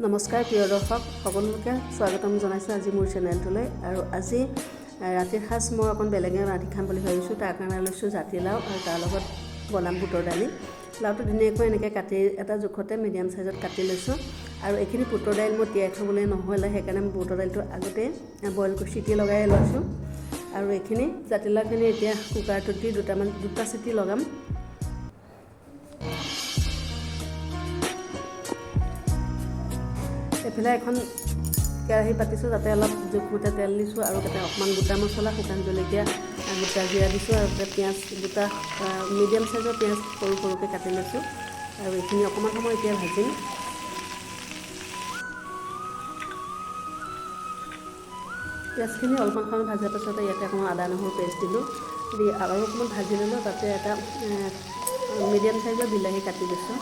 নমস্কাৰ প্ৰিয় দৰ্শক সকলোকে স্বাগতম জনাইছোঁ আজি মোৰ চেনেলটোলৈ। আৰু আজি ৰাতিৰ সাজ মই অকণ বেলেগে ৰান্ধি খাম বুলি ভাবিছোঁ। তাৰ কাৰণে লৈছোঁ জাতিলাও আৰু তাৰ লগত বনাম বুটৰ দালি। লাওটো ধুনীয়াকৈ এনেকৈ কাটি এটা জোখতে মিডিয়াম চাইজত কাটি লৈছোঁ। আৰু এইখিনি বুটৰ দাইল মই তিয়াই থ'বলৈ নহ'লে সেইকাৰণে মই বুটৰ দাইলটো আগতে বইল কৰি চিটি লগাই লৈছোঁ। আৰু এইখিনি জাতিলাওখিনি এতিয়া কুকাৰটোত দি দুটা চিটি লগাম। এইফালে এখন কেৰাহী পাতিছোঁ, তাতে অলপ জোখমতে তেল দিছোঁ আৰু তাতে অকণমান গোটা মছলা, শুকান জলকীয়া, গোটা জিৰা দিছোঁ আৰু তাতে পিঁয়াজ দুটা মিডিয়াম চাইজৰ পিঁয়াজ সৰু সৰুকৈ কাটি লৈছোঁ। আৰু এইখিনি অকণমান সময় এতিয়া ভাজিম। পিঁয়াজখিনি অলপমান সময় ভজাৰ পাছতে ইয়াতে অকণমান আদা নহৰু পেষ্ট দিলোঁ, দি আৰু অকণমান ভাজি ল'লোঁ। তাতে এটা মিডিয়াম চাইজৰ বিলাহী কাটি দিছোঁ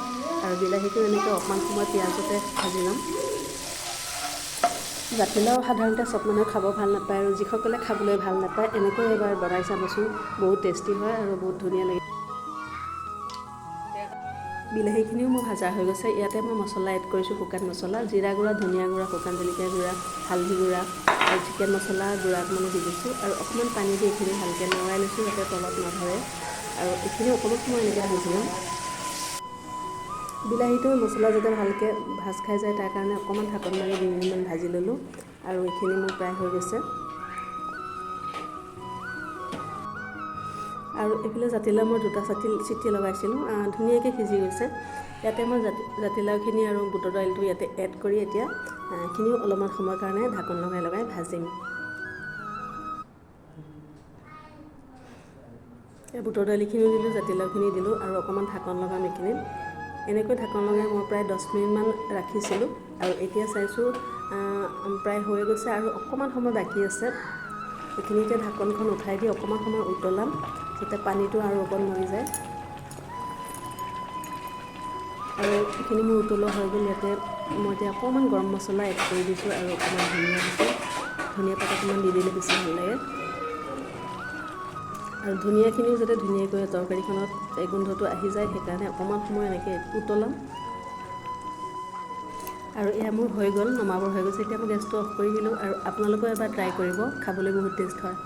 আৰু বিলাহীটো এনেকৈ অকণমান সময় পিঁয়াজতে ভাজি ল'ম। জাতিলাও সাধাৰণতে চব মানুহে খাব ভাল নাপায়, আৰু যিসকলে খাবলৈ ভাল নাপায় এনেকৈ এবাৰ বনাই চাবচোন, বহুত টেষ্টি হয় আৰু বহুত ধুনীয়া লাগে। বিলাহীখিনিও মোৰ ভাজা হৈ গৈছে। ইয়াতে মই মছলা এড কৰিছোঁ, শুকান মছলা, জিৰা গুড়া, ধনিয়া গুড়া, শুকান জলকীয়া গুড়া, হালধি গুড়া আৰু চিকেন মছলা গুড়া অকণমান দি দিছোঁ। আৰু অকণমান পানী দি এইখিনি ভালকৈ লৰাই লৈছোঁ যাতে তলত নধৰে। আৰু এইখিনি অকণমান সময় এনেকৈ ভাজি ল'ম। বিলাহীটো মছলা যাতে ভালকৈ ভাজ খাই যায় তাৰ কাৰণে অকণমান ঢাকন মাৰি 2 মিনিটমান ভাজি ল'লোঁ। আৰু এইখিনি মোৰ প্ৰায় হৈ গৈছে। আৰু এইফালে জাতিলাও মই দুটা চিটি লগাইছিলোঁ, ধুনীয়াকৈ সিজি গৈছে। ইয়াতে মই জাতিলাওখিনি আৰু বুটৰ দাইলটো ইয়াতে এড কৰি এতিয়া এইখিনিও অলপমান সময়ৰ কাৰণে ঢাকন লগাই ভাজিম। বুটৰ দালিখিনিও দিলোঁ, জাতিলাওখিনি দিলোঁ আৰু অকণমান ঢাকন লগাম এইখিনিত। এনেকৈ ঢাকন লগাই মই প্ৰায় 10 মিনিটমান ৰাখিছিলোঁ। আৰু এতিয়া চাইছোঁ প্ৰায় হৈ গৈছে আৰু অকণমান সময় বাকী আছে। এইখিনিতে ঢাকনখন উঠাই দি অকণমান সময় উতলাম যাতে পানীটো আৰু অকণ মৰি যায়। আৰু এইখিনি মোৰ উতলোৱা হৈ গ'ল। ইয়াতে মই এতিয়া অকণমান গৰম মছলা এড কৰি দিছোঁ আৰু অকণমান ধনিয়া দিছোঁ। ধনিয়া পাত অকণমান দি দিলে বেছি ভাল লাগে। আৰু ধনিয়াখিনিও যাতে ধুনীয়াকৈ তৰকাৰীখনত এই গোন্ধটো আহি যায় সেইকাৰণে অকণমান সময় এনেকৈ উতলাম। আৰু এয়া মোৰ হৈ গ'ল, নমাবৰ হৈ গৈছে। এতিয়া মই গেছটো অফ কৰি দিলোঁ। আৰু আপোনালোকেও এবাৰ ট্ৰাই কৰিব, খাবলৈ বহুত টেষ্ট হয়।